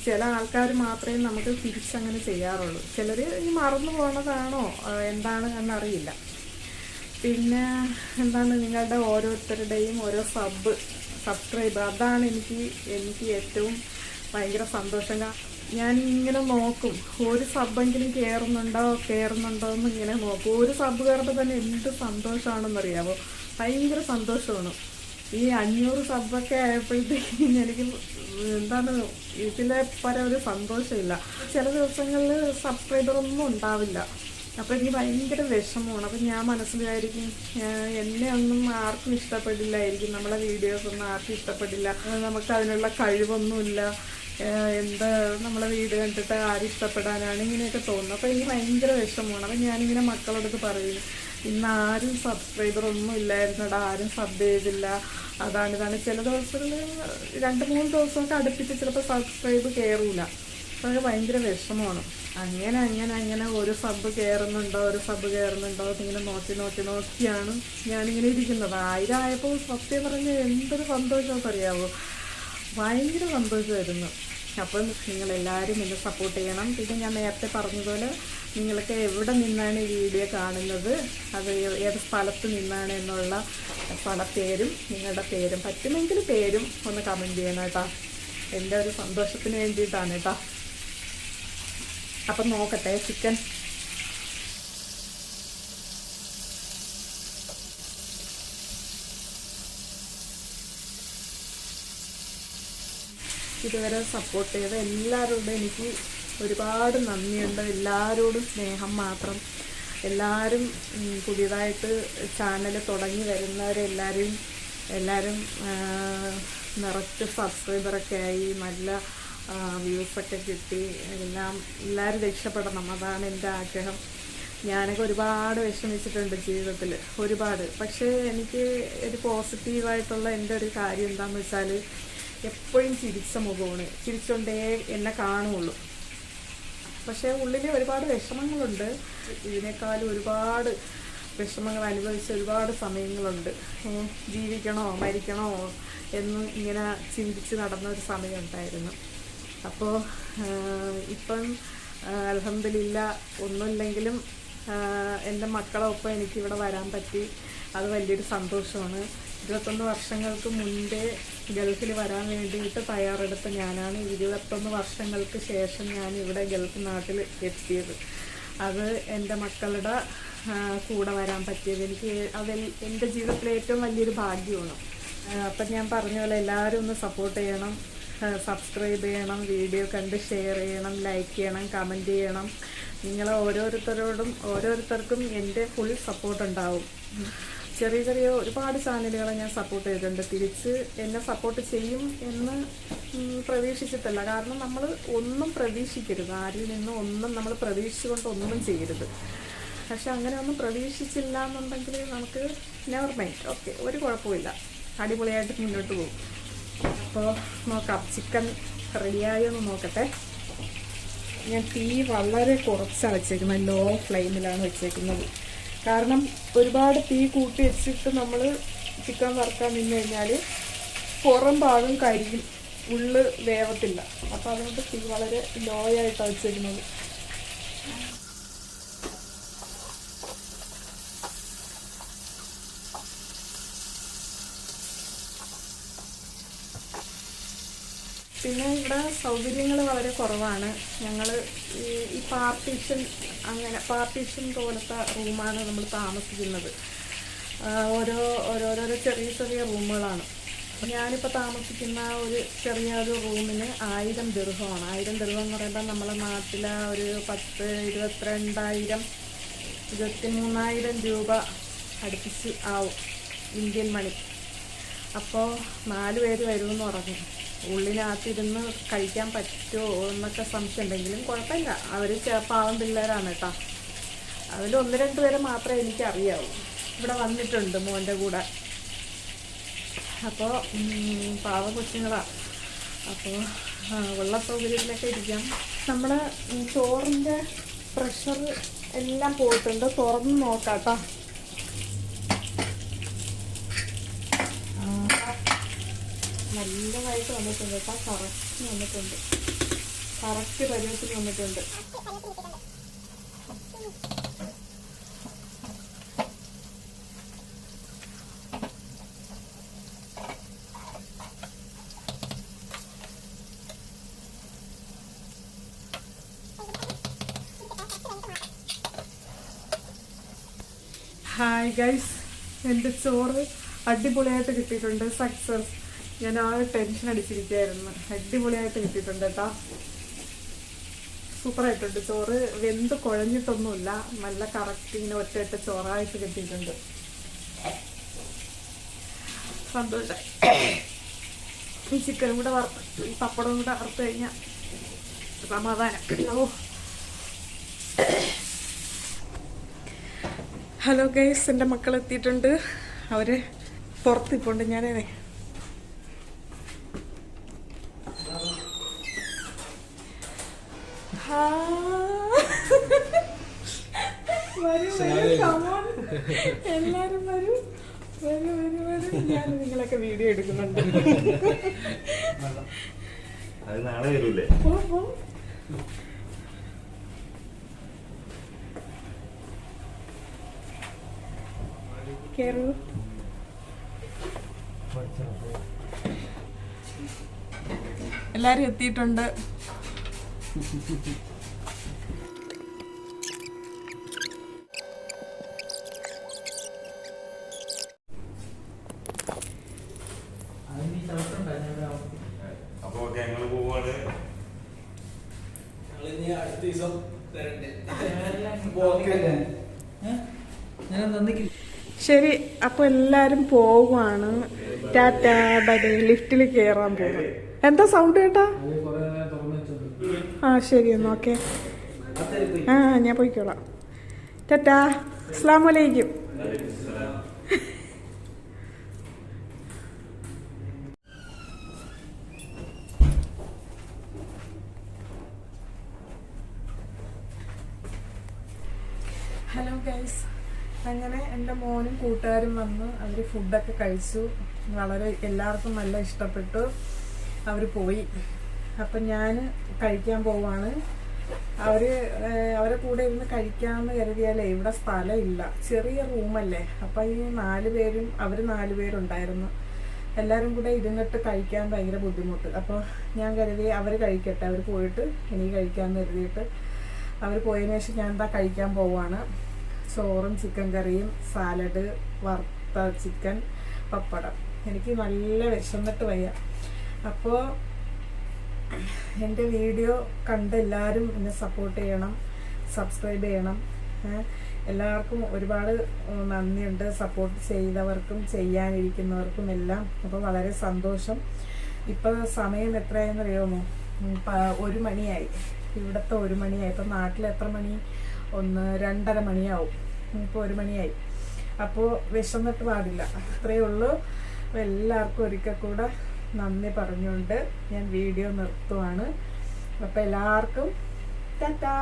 ചില ആൾക്കാർ മാത്രമേ നമുക്ക് തിരിച്ചങ്ങനെ ചെയ്യാറുള്ളൂ. ചിലർ ഈ മറന്നു പോണതാണോ എന്താണ് എന്നറിയില്ല. പിന്നെ എന്താണ്, നിങ്ങളുടെ ഓരോരുത്തരുടെയും ഓരോ സബ്സ്ക്രൈബ്, അതാണ് എനിക്ക് ഏറ്റവും ഭയങ്കര സന്തോഷം. ഞാൻ ഇങ്ങനെ നോക്കും, ഒരു സബ്ബെങ്കിലും കയറുന്നുണ്ടോ എന്ന് ഇങ്ങനെ നോക്കും. ഒരു സബ് കയറുമ്പോൾ തന്നെ എന്ത് സന്തോഷമാണെന്നറിയാമോ, ഭയങ്കര സന്തോഷമാണ്. ഈ 500 സബ്ബൊക്കെ ആയപ്പോഴത്തേക്ക് എനിക്ക് എന്താണ് ഇതിലെ ഒരു സന്തോഷമില്ല. ചില ദിവസങ്ങളിൽ സബ്സ്ക്രൈബറൊന്നും ഉണ്ടാവില്ല. അപ്പോൾ എനിക്ക് ഭയങ്കര വിഷമമാണ്. അപ്പം ഞാൻ മനസ്സിലായിരിക്കും, എന്നെ ഒന്നും ആർക്കും ഇഷ്ടപ്പെടില്ലായിരിക്കും, നമ്മളെ വീഡിയോസൊന്നും ആർക്കും ഇഷ്ടപ്പെടില്ല, നമുക്ക് അതിനുള്ള കഴിവൊന്നുമില്ല, നമ്മളെ വീഡിയോ കണ്ടിട്ട് ആരും ഇഷ്ടപ്പെടാനാണ്, ഇങ്ങനെയൊക്കെ തോന്നുന്നു. അപ്പോൾ എനിക്ക് ഭയങ്കര വിഷമമാണ്. അപ്പം ഞാനിങ്ങനെ മക്കളോടൊക്കെ പറയും, ഇന്ന് ആരും സബ്സ്ക്രൈബറൊന്നും ഇല്ലായിരുന്നടാ, ആരും സബ് ചെയ്തില്ല, അതാണ്. ചില ദിവസങ്ങളിൽ 2-3 ദിവസമൊക്കെ അടുപ്പിച്ച് ചിലപ്പോൾ സബ്സ്ക്രൈബ് കയറൂല. അപ്പോൾ ഭയങ്കര വിഷമമാണ്. അങ്ങനെ ഒരു സബ് കയറുന്നുണ്ടോ ഇങ്ങനെ നോക്കിയാണ് ഞാനിങ്ങനെ ഇരിക്കുന്നത്. 1000 ആയപ്പോൾ സത്യം പറഞ്ഞ് എന്തൊരു സന്തോഷമൊക്കെ അറിയാമോ, ഭയങ്കര സന്തോഷമായിരുന്നു. അപ്പം നിങ്ങളെല്ലാവരും എന്നെ സപ്പോർട്ട് ചെയ്യണം. പിന്നെ ഞാൻ നേരത്തെ പറഞ്ഞതുപോലെ നിങ്ങൾക്ക് എവിടെ നിന്നാണ് ഈ വീഡിയോ കാണുന്നത്, അത് ഏത് സ്ഥലത്ത് നിന്നാണ് എന്നുള്ള സ്ഥലപ്പേരും നിങ്ങളുടെ പേരും, പറ്റുമെങ്കിൽ പേരും ഒന്ന് കമൻറ്റ് ചെയ്യണം കേട്ടോ. എൻ്റെ ഒരു സന്തോഷത്തിന് വേണ്ടിയിട്ടാണ് കേട്ടോ. അപ്പം നോക്കട്ടെ ചിക്കൻ. ഇതുവരെ സപ്പോർട്ട് ചെയ്ത എല്ലാവരോടും എനിക്ക് ഒരുപാട് നന്ദിയുണ്ട്. എല്ലാവരോടും സ്നേഹം മാത്രം. എല്ലാവരും പുതിയതായിട്ട് ചാനൽ തുടങ്ങി എല്ലാവരും നിറച്ച് സബ്സ്ക്രൈബറൊക്കെ ആയി, നല്ല വ്യൂസൊക്കെ കിട്ടി. എല്ലാവരും രക്ഷപ്പെടണം, അതാണ് എൻ്റെ ആഗ്രഹം. ഞാനൊക്കെ ഒരുപാട് വിഷമിച്ചിട്ടുണ്ട് ജീവിതത്തിൽ, ഒരുപാട്. പക്ഷേ എനിക്ക് ഒരു പോസിറ്റീവായിട്ടുള്ള എൻ്റെ ഒരു കാര്യം എന്താണെന്ന് വെച്ചാൽ, എപ്പോഴും ചിരിച്ച മുഖമാണ്, ചിരിച്ചുകൊണ്ടേ എന്നെ കാണുള്ളൂ. പക്ഷേ ഉള്ളിൽ ഒരുപാട് വിഷമങ്ങളുണ്ട്. ഇതിനേക്കാളും ഒരുപാട് വിഷമങ്ങൾ അനുഭവിച്ച ഒരുപാട് സമയങ്ങളുണ്ട്. ജീവിക്കണോ മരിക്കണോ എന്ന് ഇങ്ങനെ ചിന്തിച്ച് നടന്ന ഒരു സമയമുണ്ടായിരുന്നു. അപ്പോൾ ഇപ്പം അൽഹംദുലില്ലാഹ് ഒന്നുമില്ലെങ്കിലും എൻ്റെ മക്കളൊപ്പം എനിക്കിവിടെ വരാൻ പറ്റി. അത് വലിയൊരു സന്തോഷമാണ്. 21 വർഷങ്ങൾക്ക് മുൻപേ ഗൾഫിൽ വരാൻ വേണ്ടിയിട്ട് തയ്യാറെടുത്ത ഞാനാണ് 21 വർഷങ്ങൾക്ക് ശേഷം ഞാൻ ഇവിടെ ഗൾഫ് നാട്ടിൽ എത്തിയത്. അത് എൻ്റെ മക്കളുടെ കൂടെ വരാൻ പറ്റിയത് അതിൽ എൻ്റെ ജീവിതത്തിലെ ഏറ്റവും വലിയൊരു ഭാഗ്യമാണ്. അപ്പം ഞാൻ പറഞ്ഞ പോലെ എല്ലാവരും ഒന്ന് സപ്പോർട്ട് ചെയ്യണം, സബ്സ്ക്രൈബ് ചെയ്യണം, വീഡിയോ കണ്ട് ഷെയർ ചെയ്യണം, ലൈക്ക് ചെയ്യണം, കമൻറ്റ് ചെയ്യണം. നിങ്ങൾ ഓരോരുത്തർക്കും എൻ്റെ ഫുൾ സപ്പോർട്ട് ഉണ്ടാവും. ചെറിയ ഒരുപാട് ചാനലുകളെ ഞാൻ സപ്പോർട്ട് ചെയ്തിട്ടുണ്ട്. തിരിച്ച് എന്നെ സപ്പോർട്ട് ചെയ്യും എന്ന് പ്രതീക്ഷിച്ചിട്ടല്ല. കാരണം നമ്മൾ ഒന്നും പ്രതീക്ഷിക്കരുത്, ആരിൽ നിന്നും ഒന്നും നമ്മൾ പ്രതീക്ഷിച്ചുകൊണ്ട് ഒന്നും ചെയ്യരുത്. പക്ഷെ അങ്ങനെ ഒന്നും പ്രതീക്ഷിച്ചില്ല എന്നുണ്ടെങ്കിൽ നമുക്ക് നെവർ മൈൻഡ്, ഓക്കെ, ഒരു കുഴപ്പമില്ല, അടിപൊളിയായിട്ട് മുന്നോട്ട് പോകും. അപ്പോൾ നോക്കാം, ചിക്കൻ റെഡിയായോ എന്ന് നോക്കട്ടെ. ഞാൻ തീ വളരെ കുറച്ചാണ് വെച്ചേക്കുന്നത്, ലോ ഫ്ലെയിമിലാണ് വെച്ചേക്കുന്നത്. കാരണം ഒരുപാട് തീ കൂട്ടി വെച്ചിട്ട് നമ്മൾ ചിക്കൻ വറുക്കാൻ നിന്ന് കഴിഞ്ഞാൽ പുറം ഭാഗം കരിയും, ഉള്ള് വേവത്തില്ല. അപ്പോൾ അതുകൊണ്ട് തീ വളരെ ലോ ആയിട്ടാണ് വെച്ചിരുന്നത്. പിന്നെ ഇവിടെ സൗകര്യങ്ങൾ വളരെ കുറവാണ്. ഞങ്ങൾ ഈ പാർട്ടീഷൻ പോലത്തെ റൂമാണ് നമ്മൾ താമസിക്കുന്നത്. ഓരോരോ ചെറിയ റൂമുകളാണ്. ഞാനിപ്പോൾ താമസിക്കുന്ന ഒരു ചെറിയൊരു റൂമിന് 1000 ദിർഹമാണ്. 1000 ദിർഹം എന്ന് പറയുമ്പോൾ നമ്മളെ നാട്ടിലെ ഒരു 23,000 രൂപ അടുപ്പിച്ച് ആവും ഇന്ത്യൻ മണി. അപ്പോൾ 4 പേര് വരുമെന്ന് പറഞ്ഞു. ഉള്ളിനകത്തിരുന്ന് കഴിക്കാൻ പറ്റുമോ എന്നൊക്കെ സംശയം ഉണ്ടെങ്കിലും കുഴപ്പമില്ല, അവർ പാവം പിള്ളേരാണ് കേട്ടോ. അതിൽ 1-2 പേരെ മാത്രമേ എനിക്കറിയാവൂ. ഇവിടെ വന്നിട്ടുണ്ട് മോൻ്റെ കൂടെ. അപ്പോൾ പാവ കൊച്ചുങ്ങളാണ്. അപ്പോൾ ഉള്ള സൗകര്യത്തിലൊക്കെ ഇരിക്കാം. നമ്മുടെ ചോറിൻ്റെ പ്രഷർ എല്ലാം പോയിട്ടുണ്ട്. തുറന്ന് നോക്കാം കേട്ടോ. നല്ലതായിട്ട് വന്നിട്ടുണ്ട് കേട്ടോ, കറക്റ്റ് വന്നിട്ടുണ്ട്, കറക്റ്റ് പരുവത്തിൽ വന്നിട്ടുണ്ട്. ഹായ് ഗൈസ്, എൻ്റെ ചോറ് അടിപൊളിയായിട്ട് കിട്ടിയിട്ടുണ്ട്. സക്സസ്. ഞാൻ ആ ടെൻഷൻ അടിച്ചിരിക്കുകയായിരുന്നു. അടിപൊളിയായിട്ട് കിട്ടിയിട്ടുണ്ട് കേട്ടോ, സൂപ്പറായിട്ടുണ്ട്. ചോറ് വെന്ത് കുഴഞ്ഞിട്ടൊന്നുമില്ല, നല്ല കറക്റ്റ് ഇങ്ങനെ ഒറ്റ ചോറായിട്ട് കിട്ടിയിട്ടുണ്ട്. സന്തോഷം. ഈ ചിക്കനും കൂടെ ഈ പപ്പടവും കൂടെ വറുത്ത് കഴിഞ്ഞാൽ സമാധാനം. ഓ, ഹലോ ഗൈസ്, എൻ്റെ മക്കൾ എത്തിയിട്ടുണ്ട്. അവർ പുറത്തിപ്പോണ്ട്. ഞാനേ എല്ലാരും വരൂ. ഞാൻ നിങ്ങളൊക്കെ വീഡിയോ എടുക്കുന്നുണ്ട്. കേറൂ. എല്ലാരും എത്തിയിട്ടുണ്ട്. അപ്പോൾ ഞങ്ങള് പോവാണ്. അടുത്ത ദിവസം ശരി, അപ്പൊ എല്ലാരും പോവാണ്. Tata bye. ലിഫ്റ്റിൽ കേറാൻ പോകും. എന്താ സൗണ്ട് കേട്ടാ? ആ ശരി എന്നാ ഓക്കെ. ആ ഞാൻ പോയിക്കോളാം. ടാറ്റാ, അസ്സലാമു അലൈക്കും. ഹലോ ഗൈസ്, അങ്ങനെ എൻ്റെ മോനും കൂട്ടുകാരും വന്ന് അവർ ഫുഡൊക്കെ കഴിച്ചു. വളരെ എല്ലാവർക്കും നല്ല ഇഷ്ടപ്പെട്ടു. അവർ പോയി. അപ്പം ഞാൻ കഴിക്കാൻ പോവാണ്. അവരെ കൂടെ ഇരുന്ന് കഴിക്കാമെന്ന് കരുതിയാലേ ഇവിടെ സ്ഥലമില്ല, ചെറിയ റൂമല്ലേ. അപ്പം ഈ അവർ 4 പേരുണ്ടായിരുന്നു. എല്ലാവരും കൂടെ ഇരുന്നിട്ട് കഴിക്കാൻ ഭയങ്കര ബുദ്ധിമുട്ട്. അപ്പോൾ ഞാൻ കരുതി അവർ കഴിക്കട്ടെ, അവർ പോയിട്ട് എനിക്ക് കഴിക്കാമെന്ന് കരുതിയിട്ട് അവർ പോയതിനു ശേഷം ഞാൻ എന്താ കഴിക്കാൻ പോവാണ്. ചോറും ചിക്കൻ കറിയും, സാലഡ്, വറുത്ത ചിക്കൻ, പപ്പടം. എനിക്ക് നല്ല വിശന്നിട്ട് വയ്യ. അപ്പോൾ എൻ്റെ വീഡിയോ കണ്ട് എല്ലാവരും എന്നെ സപ്പോർട്ട് ചെയ്യണം, സബ്സ്ക്രൈബ് ചെയ്യണം. എല്ലാവർക്കും ഒരുപാട് നന്ദിയുണ്ട്, സപ്പോർട്ട് ചെയ്തവർക്കും ചെയ്യാനിരിക്കുന്നവർക്കും എല്ലാം. അപ്പോൾ വളരെ സന്തോഷം. ഇപ്പോൾ സമയം എത്രയായെന്ന് അറിയാമോ? 1 മണിയായി. ഇവിടുത്തെ 1 മണിയായി. ഇപ്പം നാട്ടിൽ എത്ര മണി? 2:30 മണിയാവും. ഇപ്പോൾ 1 മണിയായി. അപ്പോൾ വിശന്നിട്ട് പാടില്ല, അത്രയേ ഉള്ളൂ. എല്ലാവർക്കും ഒരിക്കൽ കൂടെ നന്ദി പറഞ്ഞുകൊണ്ട് ഞാൻ വീഡിയോ നിർത്തുവാണ്. അപ്പോൾ എല്ലാവർക്കും ടാറ്റാ.